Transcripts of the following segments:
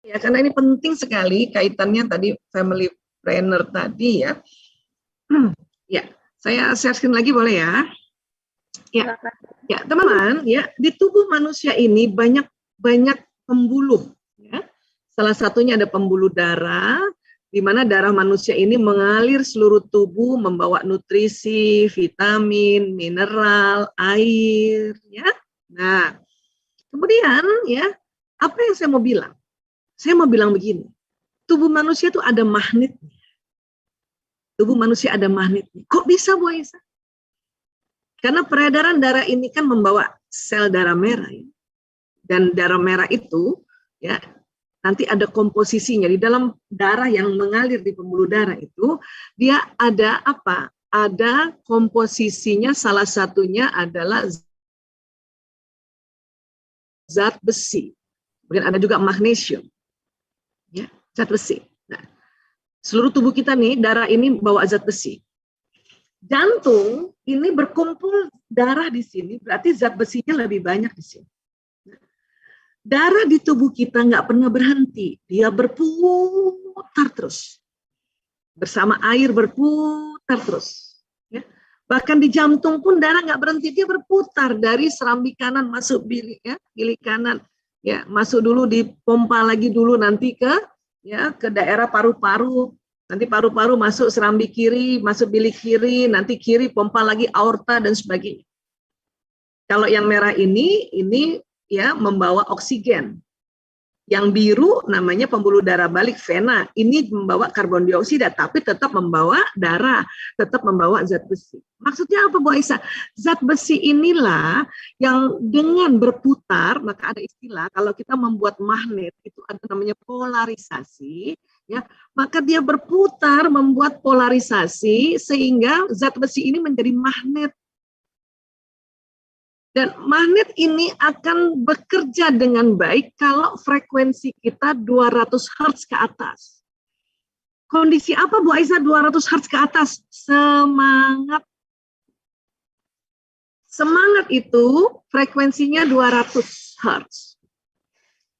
Ya, karena ini penting sekali kaitannya tadi family planner tadi ya. Ya, saya share lagi boleh ya? Ya, ya teman-teman, ya di tubuh manusia ini banyak pembuluh. Ya. Salah satunya ada pembuluh darah, di mana darah manusia ini mengalir seluruh tubuh, membawa nutrisi, vitamin, mineral, air. Ya. Nah, kemudian ya apa yang saya mau bilang? Saya mau bilang begini, tubuh manusia itu ada magnetnya. Tubuh manusia ada magnetnya. Kok bisa, Bu Aisyah? Karena peredaran darah ini kan membawa sel darah merah. Ya. Dan darah merah itu ya nanti ada komposisinya di dalam darah yang mengalir di pembuluh darah itu, dia ada apa? Ada komposisinya, salah satunya adalah zat besi. Kemudian ada juga magnesium. Ya, zat besi. Nah, seluruh tubuh kita nih, darah ini bawa zat besi. Jantung ini berkumpul darah di sini, berarti zat besinya lebih banyak di sini. Darah di tubuh kita nggak pernah berhenti, dia berputar terus. Bersama air berputar terus. Ya. Bahkan di jantung pun darah nggak berhenti, dia berputar dari serambi kanan masuk bilik kanan. Ya, masuk dulu dipompa lagi dulu nanti ke daerah paru-paru, nanti paru-paru masuk serambi kiri, masuk bilik kiri, nanti kiri pompa lagi aorta dan sebagainya. Kalau yang merah ini ya membawa oksigen. Yang biru namanya pembuluh darah balik vena. Ini membawa karbon dioksida tapi tetap membawa darah, tetap membawa zat besi. Maksudnya apa, Bu Aisyah? Zat besi inilah yang dengan berputar, maka ada istilah kalau kita membuat magnet itu ada namanya polarisasi, ya. Maka dia berputar membuat polarisasi sehingga zat besi ini menjadi magnet. Dan magnet ini akan bekerja dengan baik kalau frekuensi kita 200 Hz ke atas. Kondisi apa, Bu Aisyah, 200 Hz ke atas? Semangat. Semangat itu frekuensinya 200 Hz.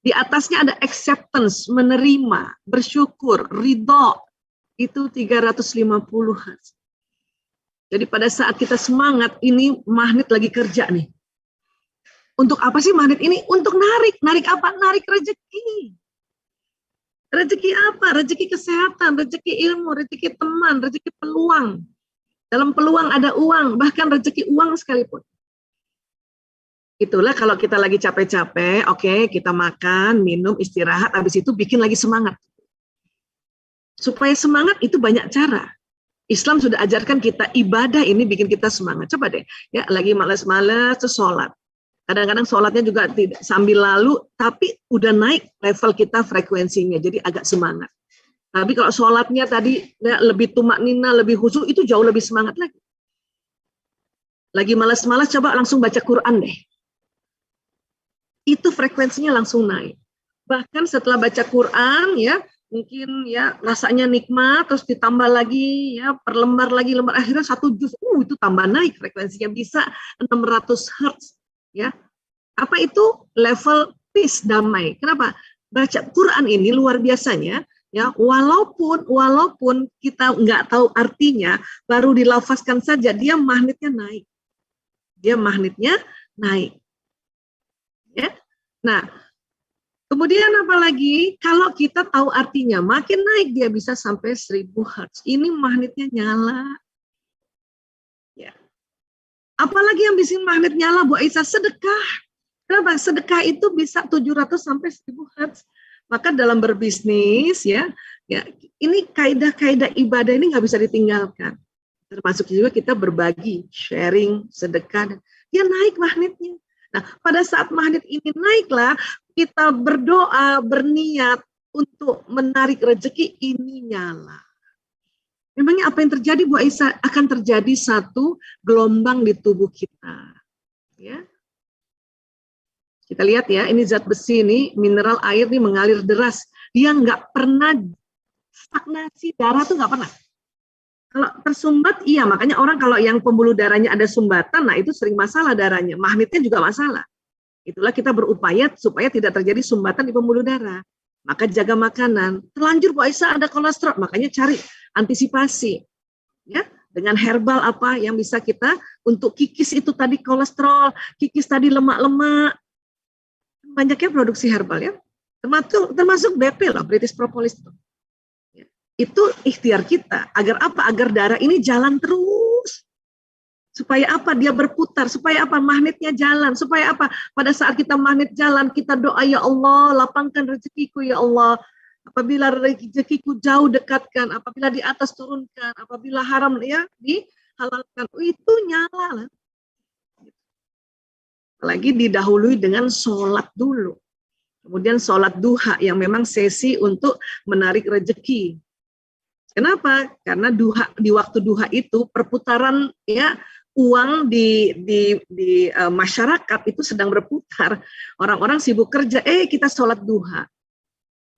Di atasnya ada acceptance, menerima, bersyukur, ridho. Itu 350 Hz. Jadi pada saat kita semangat, ini magnet lagi kerja nih. Untuk apa sih magnet ini? Untuk narik. Narik apa? Narik rezeki. Rezeki apa? Rezeki kesehatan, rezeki ilmu, rezeki teman, rezeki peluang. Dalam peluang ada uang, bahkan rezeki uang sekalipun. Itulah kalau kita lagi capek-capek, oke, kita makan, minum, istirahat, habis itu bikin lagi semangat. Supaya semangat itu banyak cara. Islam sudah ajarkan kita ibadah ini bikin kita semangat. Coba deh, ya lagi malas-malas terus sholat. Kadang-kadang sholatnya juga tidak sambil lalu, tapi udah naik level kita frekuensinya, jadi agak semangat. Tapi kalau sholatnya tadi ya, lebih tumak nina, lebih khusyuk, itu jauh lebih semangat lagi. Lagi malas-malas, coba langsung baca Quran deh. Itu frekuensinya langsung naik. Bahkan setelah baca Quran, ya mungkin ya rasanya nikmat, terus ditambah lagi, ya per lembar lagi, lembar akhirnya 1 juz, itu tambah naik frekuensinya bisa 600 Hz. Ya, apa itu level peace, damai? Kenapa? Baca Quran ini luar biasanya, ya walaupun kita nggak tahu artinya, baru dilafazkan saja dia magnetnya naik. Dia magnetnya naik. Ya, nah kemudian apalagi kalau kita tahu artinya, makin naik dia bisa sampai 1000 Hz. Ini magnetnya nyala. Ya. Apalagi yang bikin magnet nyala, Bu Aisyah? Sedekah. Kenapa? Sedekah itu bisa 700 sampai 1000 Hz. Maka dalam berbisnis ya ini kaidah-kaidah ibadah ini nggak bisa ditinggalkan. Termasuk juga kita berbagi, sharing, sedekah, ya naik magnetnya. Nah, pada saat magnet ini naiklah kita berdoa, berniat untuk menarik rezeki, ini nyala. Memangnya apa yang terjadi, Bu Aisyah? Akan terjadi satu gelombang di tubuh kita. Ya. Kita lihat ya, ini zat besi ini, mineral air ini mengalir deras. Dia nggak pernah stagnasi, darah tuh nggak pernah. Kalau tersumbat, iya, makanya orang kalau yang pembuluh darahnya ada sumbatan, nah itu sering masalah darahnya. Magnetnya juga masalah. Itulah kita berupaya supaya tidak terjadi sumbatan di pembuluh darah. maka jaga makanan. Terlanjur Bu Aisyah ada kolesterol, makanya cari antisipasi, ya, dengan herbal apa yang bisa kita untuk kikis itu tadi kolesterol, kikis tadi lemak-lemak. Banyaknya produksi herbal ya, termasuk BP loh, British Propolis itu. Itu ikhtiar kita agar apa? Agar darah ini jalan terus. Supaya apa? Dia berputar. Supaya apa? Magnetnya jalan. Supaya apa? Pada saat kita magnet jalan, kita doa, ya Allah, lapangkan rezekiku, ya Allah. Apabila rezekiku jauh, dekatkan. Apabila di atas, turunkan. Apabila haram, ya dihalalkan. Itu nyala. Apalagi didahului dengan sholat dulu. Kemudian sholat duha yang memang sesi untuk menarik rezeki. Kenapa? Karena di waktu duha itu perputaran ya uang di masyarakat itu sedang berputar. Orang-orang sibuk kerja, kita sholat duha.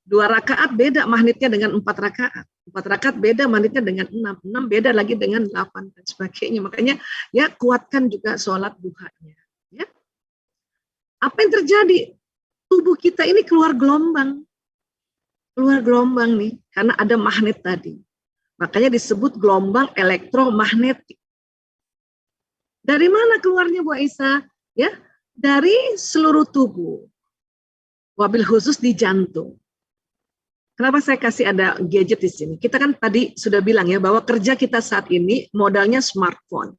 2 rakaat beda magnetnya dengan 4 rakaat. 4 rakaat beda magnetnya dengan 6. 6 beda lagi dengan 8 dan sebagainya. Makanya ya kuatkan juga sholat duhanya. Ya. Apa yang terjadi? Tubuh kita ini keluar gelombang. Keluar gelombang nih, karena ada magnet tadi. Makanya disebut gelombang elektromagnetik. Dari mana keluarnya Bu Aisyah? Ya, dari seluruh tubuh. Wabil khusus di jantung. Kenapa saya kasih ada gadget di sini? Kita kan tadi sudah bilang ya bahwa kerja kita saat ini modalnya smartphone.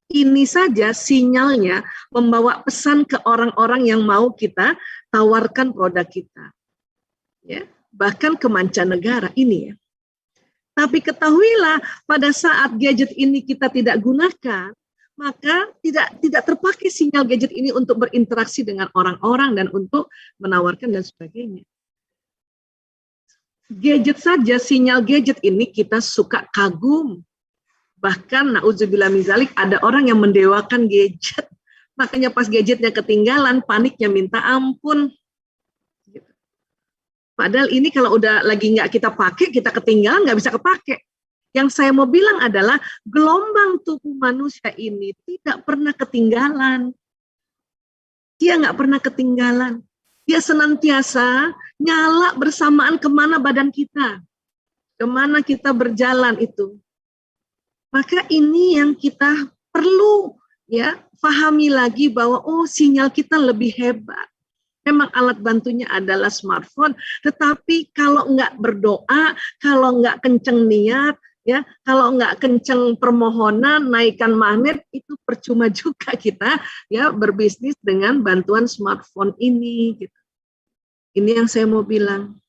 Ini saja sinyalnya membawa pesan ke orang-orang yang mau kita tawarkan produk kita. Ya, bahkan ke mancanegara ini ya. Tapi ketahuilah pada saat gadget ini kita tidak gunakan, maka tidak terpakai sinyal gadget ini untuk berinteraksi dengan orang-orang dan untuk menawarkan dan sebagainya. Gadget saja, sinyal gadget ini kita suka kagum. Bahkan na'udzubillah min dzalik, ada orang yang mendewakan gadget. Makanya pas gadgetnya ketinggalan, paniknya minta ampun. Padahal ini kalau udah lagi nggak kita pakai, kita ketinggalan, nggak bisa kepake. Yang saya mau bilang adalah gelombang tubuh manusia ini tidak pernah ketinggalan. Dia nggak pernah ketinggalan. Dia senantiasa nyala bersamaan kemana badan kita. Kemana kita berjalan itu. Maka ini yang kita perlu ya pahami lagi bahwa sinyal kita lebih hebat. Memang alat bantunya adalah smartphone, tetapi kalau nggak berdoa, kalau nggak kenceng niat, ya, kalau nggak kenceng permohonan, naikkan magnet, itu percuma juga kita ya berbisnis dengan bantuan smartphone ini. Gitu. Ini yang saya mau bilang.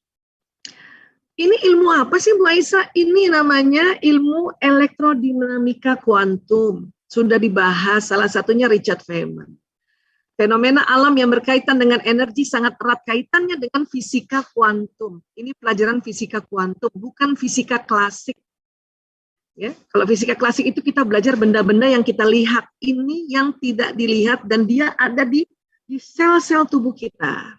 Ini ilmu apa sih Bu Aisyah? Ini namanya ilmu elektrodinamika kuantum. Sudah dibahas, salah satunya Richard Feynman. Fenomena alam yang berkaitan dengan energi sangat erat kaitannya dengan fisika kuantum. Ini pelajaran fisika kuantum, bukan fisika klasik. Ya, kalau fisika klasik itu kita belajar benda-benda yang kita lihat. Ini yang tidak dilihat dan dia ada di sel-sel tubuh kita.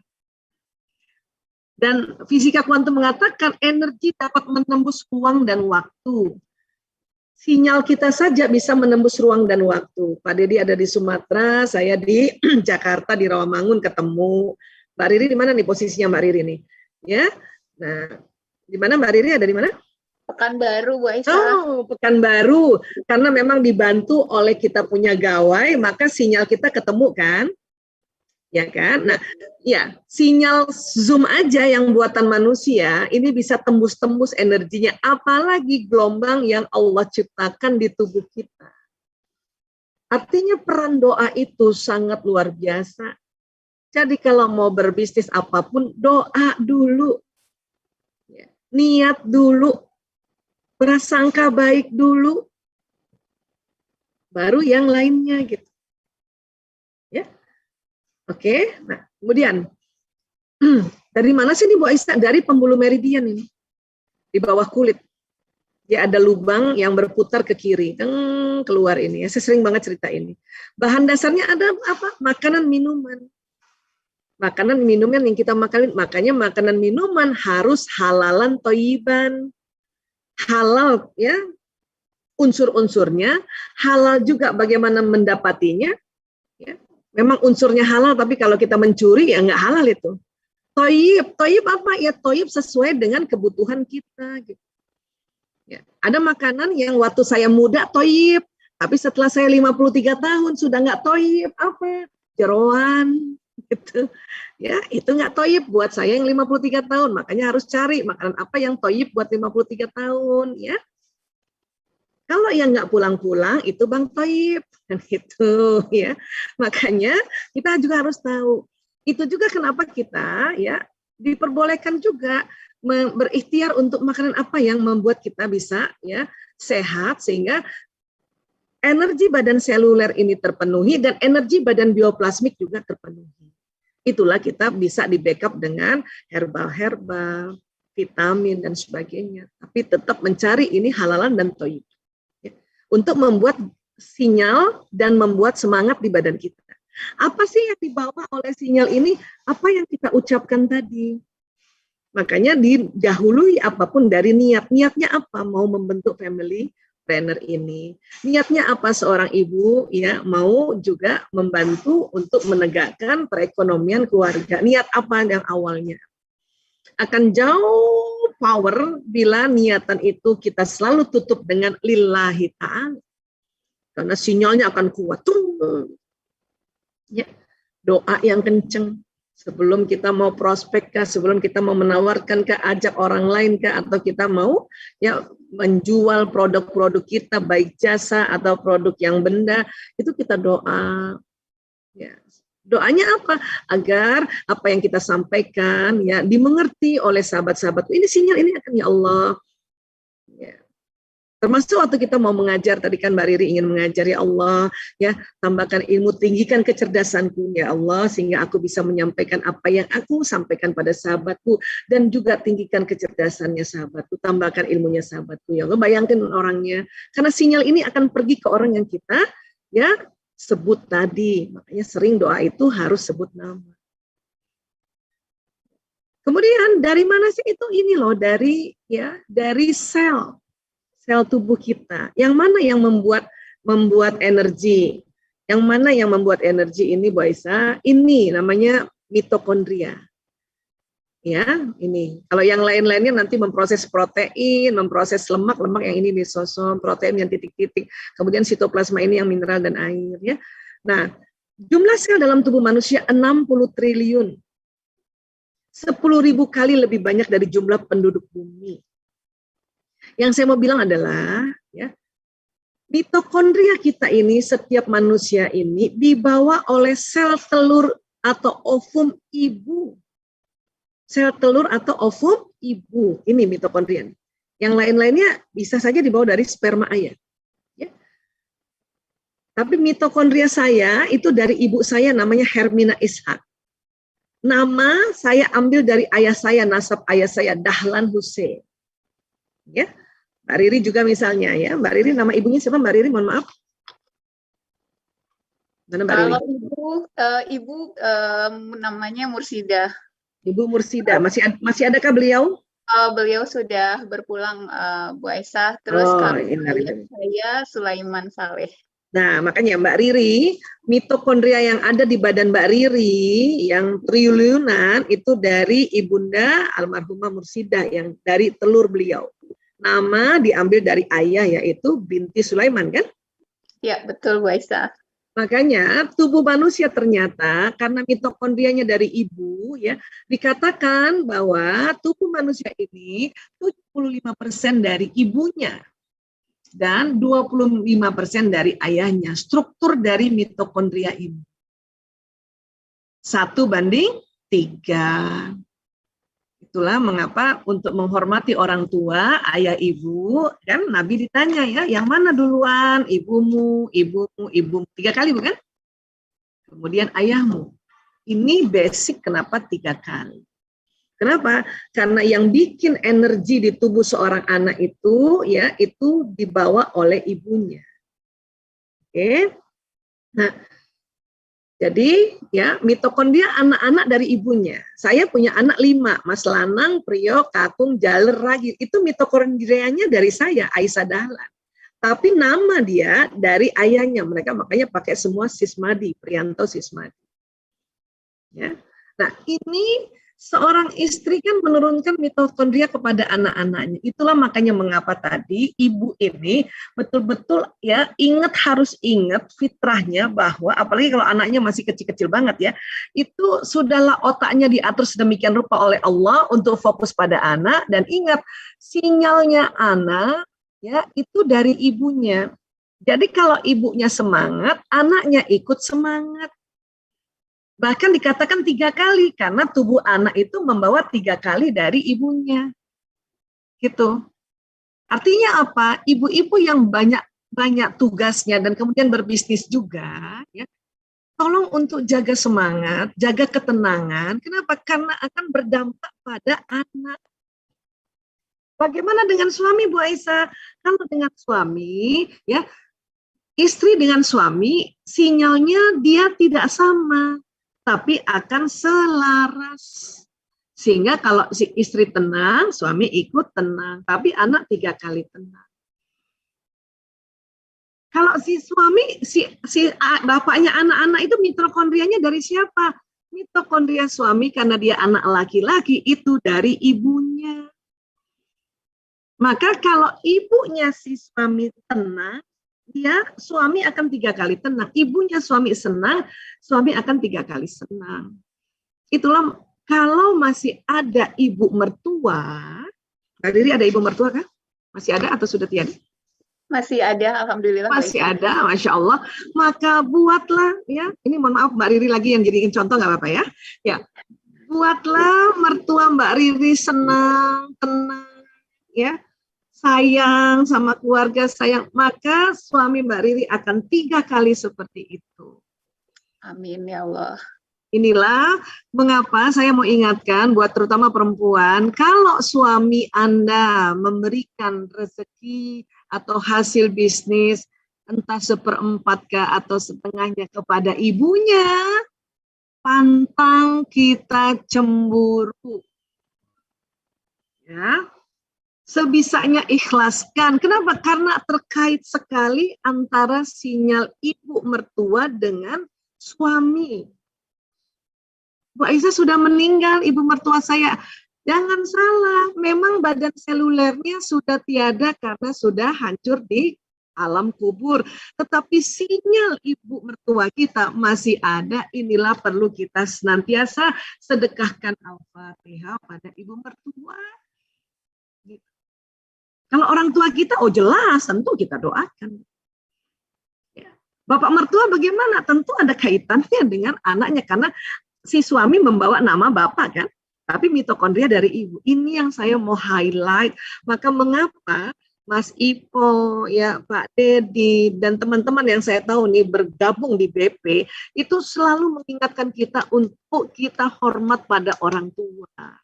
Dan fisika kuantum mengatakan energi dapat menembus ruang dan waktu. Sinyal kita saja bisa menembus ruang dan waktu. Pak Dedi ada di Sumatera, saya di Jakarta, di Rawamangun ketemu. Mbak Riri di mana nih posisinya Mbak Riri nih? Ya, nah, di mana Mbak Riri ada di mana? Pekanbaru, Bu Aisyah. Oh, Pekanbaru. Karena memang dibantu oleh kita punya gawai, maka sinyal kita ketemu kan? Ya kan? Nah, ya, sinyal Zoom aja yang buatan manusia ini bisa tembus-tembus energinya, apalagi gelombang yang Allah ciptakan di tubuh kita. Artinya peran doa itu sangat luar biasa. Jadi kalau mau berbisnis apapun, doa dulu. Ya, niat dulu. Prasangka baik dulu. Baru yang lainnya gitu. Ya. Oke, nah kemudian dari mana sih nih Bu Aisyah? Dari pembuluh meridian ini, di bawah kulit. Dia ada lubang yang berputar ke kiri, keluar ini. Ya, saya sering banget cerita ini. Bahan dasarnya ada apa? Makanan minuman. Makanan minuman yang kita makan, makanya makanan minuman harus halalan toyiban. Halal ya, unsur-unsurnya, halal juga bagaimana mendapatinya. Ya. Memang unsurnya halal, tapi kalau kita mencuri ya nggak halal itu. Toyib, toyib apa? Ya toyib sesuai dengan kebutuhan kita. Gitu. Ya. Ada makanan yang waktu saya muda toyib, tapi setelah saya 53 tahun sudah nggak toyib. Apa? Jeroan. Gitu. Ya, itu nggak toyib buat saya yang 53 tahun. Makanya harus cari makanan apa yang toyib buat 53 tahun. Ya. Kalau yang nggak pulang-pulang itu Bang Toyib. Dan gitu ya. Makanya kita juga harus tahu. Itu juga kenapa kita ya diperbolehkan juga berikhtiar untuk makanan apa yang membuat kita bisa ya sehat sehingga energi badan seluler ini terpenuhi dan energi badan bioplasmik juga terpenuhi. Itulah kita bisa di backup dengan herbal-herbal, vitamin dan sebagainya. Tapi tetap mencari ini halalan dan toyib. Ya. Untuk membuat sinyal dan membuat semangat di badan kita. Apa sih yang dibawa oleh sinyal ini? Apa yang kita ucapkan tadi? Makanya didahului apapun dari niat. Niatnya apa? Mau membentuk family planner ini. Niatnya apa seorang ibu ya mau juga membantu untuk menegakkan perekonomian keluarga. Niat apa yang awalnya? Akan jauh power bila niatan itu kita selalu tutup dengan lillahi ta'ala. Karena sinyalnya akan kuat. Ya, doa yang kenceng sebelum kita mau prospek kah, sebelum kita mau menawarkan kah, ajak orang lain kah, atau kita mau ya menjual produk-produk kita baik jasa atau produk yang benda, itu kita doa. Ya. Doanya apa? Agar apa yang kita sampaikan ya dimengerti oleh sahabat-sahabat. Ini sinyal ini akan ya Allah. Ya. Termasuk waktu kita mau mengajar, tadi kan Mbak Riri ingin mengajar, ya Allah, ya tambahkan ilmu, tinggikan kecerdasanku, ya Allah, sehingga aku bisa menyampaikan apa yang aku sampaikan pada sahabatku, dan juga tinggikan kecerdasannya sahabatku, tambahkan ilmunya sahabatku, ya Allah, bayangkan orangnya, karena sinyal ini akan pergi ke orang yang kita, ya, sebut tadi, makanya sering doa itu harus sebut nama. Kemudian dari mana sih itu? Ini loh, dari sel tubuh kita. Yang mana yang membuat energi? Yang mana yang membuat energi ini, Bu Aisyah? Ini namanya mitokondria. Ya, ini. Kalau yang lain-lainnya nanti memproses protein, memproses lemak yang ini lisosom, protein yang titik-titik. Kemudian sitoplasma ini yang mineral dan air, ya. Nah, jumlah sel dalam tubuh manusia 60 triliun. 10.000 kali lebih banyak dari jumlah penduduk bumi. Yang saya mau bilang adalah, ya, mitokondria kita ini, setiap manusia ini dibawa oleh sel telur atau ovum ibu. Sel telur atau ovum ibu, ini mitokondria. Yang lain-lainnya bisa saja dibawa dari sperma ayah. Ya. Tapi mitokondria saya itu dari ibu saya namanya Hermina Ishak. Nama saya ambil dari ayah saya, nasab ayah saya Dahlan Hussein. Ya. Mbak Riri juga misalnya ya, Mbak Riri nama ibunya siapa Mbak Riri? Mohon maaf. Mana Mbak Riri? Ibu namanya Mursida. Ibu Mursida, masih adakah beliau? Beliau sudah berpulang, Bu Aisyah. Terus kalau saya Sulaiman Saleh. Nah, makanya Mbak Riri, mitokondria yang ada di badan Mbak Riri yang triliunan itu dari ibunda almarhumah Mursida yang dari telur beliau. Nama diambil dari ayah yaitu binti Sulaiman kan? Ya, betul Bu Aisyah. Makanya tubuh manusia ternyata karena mitokondrianya dari ibu ya, dikatakan bahwa tubuh manusia ini 75% dari ibunya dan 25% dari ayahnya. Struktur dari mitokondria ini 1:3. Itulah mengapa untuk menghormati orang tua, ayah ibu, kan Nabi ditanya ya, yang mana duluan? Ibumu, 3 kali bukan? Kemudian ayahmu. Ini basic kenapa 3 kali. Kenapa? Karena yang bikin energi di tubuh seorang anak itu ya itu dibawa oleh ibunya. Oke. Nah, jadi ya mitokondria anak-anak dari ibunya. Saya punya anak 5, Mas Lanang, Priyo, Kakung, Jaler, Ragi. Itu mitokondrianya dari saya, Aisyah Dahlan. Tapi nama dia dari ayahnya. Mereka makanya pakai semua Sismadi, Priyanto Sismadi. Ya. Nah ini Seorang istri kan menurunkan mitokondria kepada anak-anaknya. Itulah makanya mengapa tadi ibu ini betul-betul ya harus ingat fitrahnya bahwa apalagi kalau anaknya masih kecil-kecil banget ya, itu sudahlah otaknya diatur sedemikian rupa oleh Allah untuk fokus pada anak, dan ingat sinyalnya anak ya itu dari ibunya. Jadi kalau ibunya semangat, anaknya ikut semangat. Bahkan dikatakan 3 kali, karena tubuh anak itu membawa 3 kali dari ibunya. Gitu. Artinya apa? Ibu-ibu yang banyak tugasnya dan kemudian berbisnis juga, ya, tolong untuk jaga semangat, jaga ketenangan. Kenapa? Karena akan berdampak pada anak. Bagaimana dengan suami, Bu Aisyah? Kalau dengan suami, ya, istri dengan suami, sinyalnya dia tidak sama, tapi akan selaras. Sehingga kalau si istri tenang, suami ikut tenang, tapi anak 3 kali tenang. Kalau si suami, si bapaknya anak-anak itu mitokondrianya dari siapa? Mitokondria suami karena dia anak laki-laki itu dari ibunya. Maka kalau ibunya si suami tenang, suami akan 3 kali tenang. Ibunya suami senang, suami akan 3 kali senang. Itulah kalau masih ada ibu mertua. Mbak Riri ada ibu mertua kan? Masih ada atau sudah tiada? Masih ada, alhamdulillah. Masih ada, Masya Allah. Maka buatlah ya. Ini mohon maaf Mbak Riri lagi yang jadiin contoh, nggak apa-apa ya. Ya, buatlah mertua Mbak Riri senang, tenang, ya. Sayang sama keluarga, sayang, maka suami Mbak Riri akan 3 kali seperti itu. Amin ya Allah. Inilah mengapa saya mau ingatkan buat terutama perempuan, kalau suami Anda memberikan rezeki atau hasil bisnis entah 1/4 atau setengahnya kepada ibunya, pantang kita cemburu. Ya. Sebisanya ikhlaskan. Kenapa? Karena terkait sekali antara sinyal ibu mertua dengan suami. Bu Aisyah sudah meninggal, ibu mertua saya. Jangan salah, memang badan selulernya sudah tiada karena sudah hancur di alam kubur. Tetapi sinyal ibu mertua kita masih ada. Inilah perlu kita senantiasa sedekahkan Al-Fatihah pada ibu mertua. Kalau orang tua kita, oh jelas, tentu kita doakan. Ya. Bapak mertua bagaimana? Tentu ada kaitannya dengan anaknya, karena si suami membawa nama bapak kan, tapi mitokondria dari ibu. Ini yang saya mau highlight. Maka mengapa Mas Ipo, ya Pak Dedi, dan teman-teman yang saya tahu nih bergabung di BP, itu selalu mengingatkan kita untuk kita hormat pada orang tua.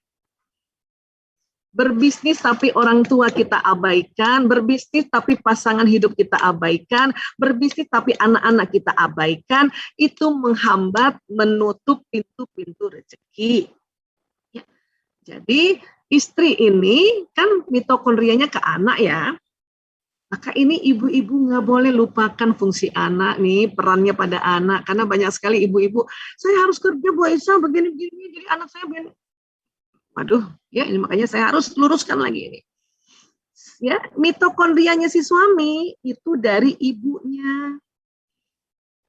Berbisnis tapi orang tua kita abaikan, berbisnis tapi pasangan hidup kita abaikan, berbisnis tapi anak-anak kita abaikan, itu menghambat, menutup pintu-pintu rezeki. Ya. Jadi istri ini kan mitokondrianya ke anak ya, maka ini ibu-ibu nggak boleh lupakan fungsi anak nih, perannya pada anak, karena banyak sekali ibu-ibu, saya harus kerja Bu Aisyah begini-begini, jadi anak saya begini. Waduh, ya ini makanya saya harus luruskan lagi ini. Ya, mitokondrianya si suami itu dari ibunya.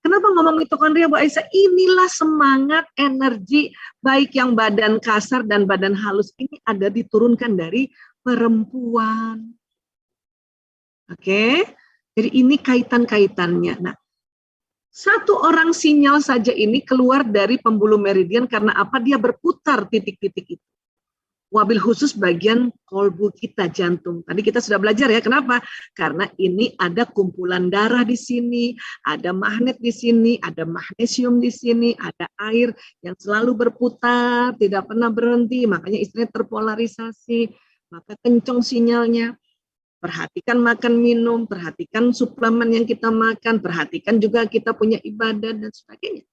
Kenapa ngomong mitokondria, Bu Aisyah? Inilah semangat, energi, baik yang badan kasar dan badan halus ini ada diturunkan dari perempuan. Oke, jadi ini kaitan-kaitannya. Nah, satu orang sinyal saja ini keluar dari pembuluh meridian karena apa? Dia berputar titik-titik itu. Wabil khusus bagian kolbu kita, jantung. Tadi kita sudah belajar ya, kenapa? Karena ini ada kumpulan darah di sini, ada magnet di sini, ada magnesium di sini, ada air yang selalu berputar, tidak pernah berhenti, makanya istilahnya terpolarisasi, maka kencang sinyalnya. Perhatikan makan minum, perhatikan suplemen yang kita makan, perhatikan juga kita punya ibadah dan sebagainya.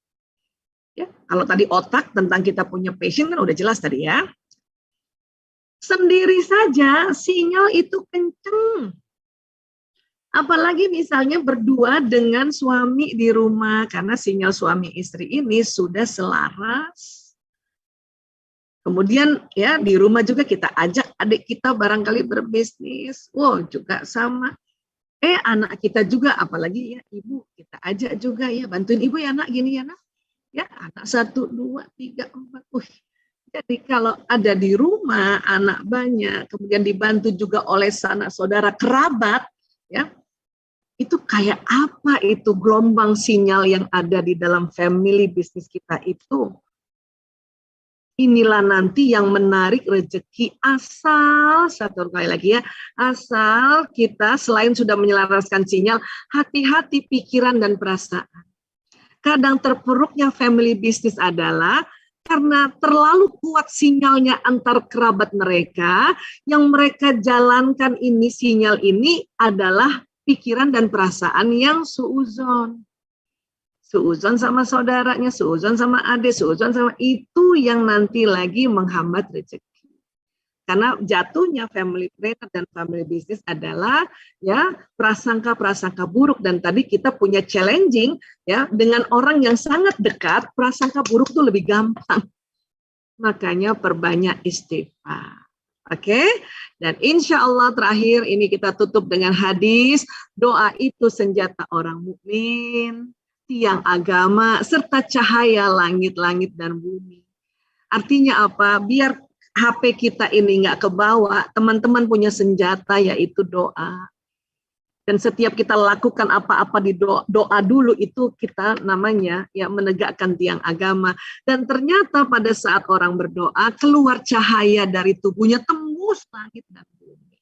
Ya, kalau tadi otak tentang kita punya passion kan udah jelas tadi ya. Sendiri saja sinyal itu kenceng. Apalagi misalnya berdua dengan suami di rumah, karena sinyal suami istri ini sudah selaras. Kemudian ya di rumah juga kita ajak adik kita barangkali berbisnis. Wow, juga sama. Anak kita juga, apalagi ya ibu, kita ajak juga ya, bantuin ibu ya nak, gini ya nak. Ya, anak 1, 2, 3, 4. Jadi kalau ada di rumah, anak banyak, kemudian dibantu juga oleh sanak saudara kerabat, ya, itu kayak apa itu gelombang sinyal yang ada di dalam family bisnis kita itu. Inilah nanti yang menarik rezeki, asal, satu kali lagi ya, asal kita selain sudah menyelaraskan sinyal, hati-hati pikiran dan perasaan. Kadang terpuruknya family bisnis adalah karena terlalu kuat sinyalnya antar kerabat mereka, yang mereka jalankan ini, sinyal ini adalah pikiran dan perasaan yang suuzon. Suuzon sama saudaranya, suuzon sama adik, suuzon sama itu yang nanti lagi menghambat rezeki. Karena jatuhnya family planner dan family business adalah ya prasangka-prasangka buruk, dan tadi kita punya challenging ya dengan orang yang sangat dekat, prasangka buruk itu lebih gampang. Makanya perbanyak istighfar. Oke, dan insya Allah terakhir ini kita tutup dengan hadis, doa itu senjata orang mukmin, tiang agama, serta cahaya langit-langit dan bumi. Artinya apa? Biar HP kita ini nggak kebawa, teman-teman punya senjata yaitu doa. Dan setiap kita lakukan apa-apa di doa dulu, itu kita namanya ya menegakkan tiang agama. Dan ternyata pada saat orang berdoa, keluar cahaya dari tubuhnya, tembus langit dan bumi.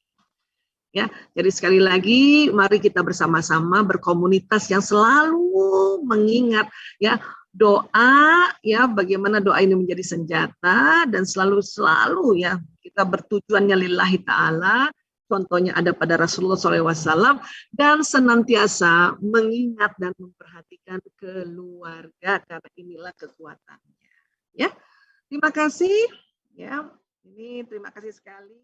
Ya, jadi sekali lagi mari kita bersama-sama berkomunitas yang selalu mengingat ya doa, ya bagaimana doa ini menjadi senjata, dan selalu ya kita bertujuannya lillahi ta'ala, contohnya ada pada Rasulullah SAW, dan senantiasa mengingat dan memperhatikan keluarga, karena inilah kekuatannya. Ya, terima kasih. Ya, ini terima kasih sekali.